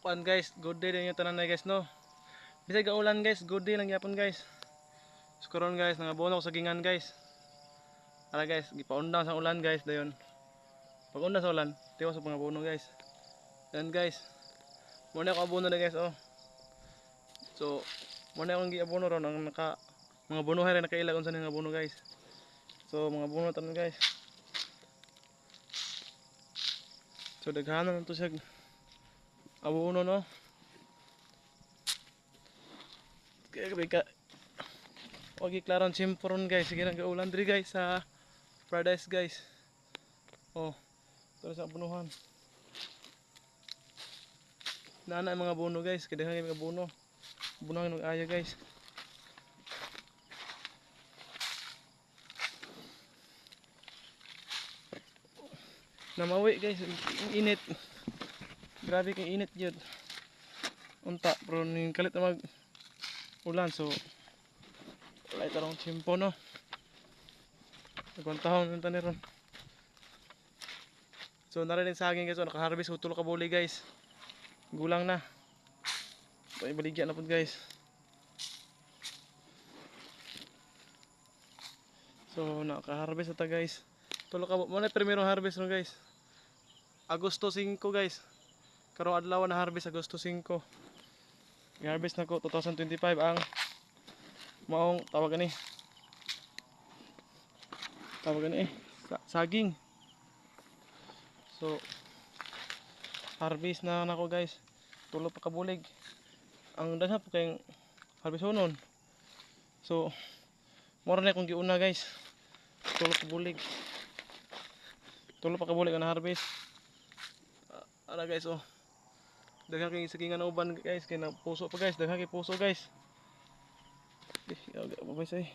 kuan guys, good day din yung tanan na guys no. Bisag ka ulan guys, good day lang yapon guys. So karon guys, nangabono ko sa gingan guys. Ara guys, gipaundang sa ulan guys dayon. Pag undang sa ulan, tiwas sa pangabono guys. Yan guys. Muna ako abono na guys oh. So, muna akong giabono ron ang mga bunuhay rin nakailag unsa nga abono guys. So, mga abono tanan guys. So, daghanan to siya abono no. Kaya wag iklaron simporon guys. Sige lang gaulan diri guys sa Paradise guys. Oh, ito sa bunuhan. Nana mga abono guys, kaya mga abono. Bunuhan ng aya guys. Namawi guys, init. Grabe kang init yun. Unta, pero ning kalit na mag ulan so wala itarong tsimpo no. Nagwantahon yung taniron. So narinig sa akin guys, so nakaharvest ko tulo ka buli guys. Gulang na. So ibaligyan na po guys. So nakaharvest na ta guys. Tulo ka muna primero harvest no guys. Agosto 5 guys. Karong adlaw na harvest Agosto 5. I-harvest na ko 2025 ang maong tawag ni saging. So harvest na nako guys. Tulo pa kabulig. Ang daghan po kayong harvest honon. So mura na akong giuna guys. Tulo pa kabulig. Tulo pa kabulig ang harvest. Ara guys oh. Daghan kay sagingan uban guys kay na puso pa guys, daghan kay puso guys. Okay, babay say.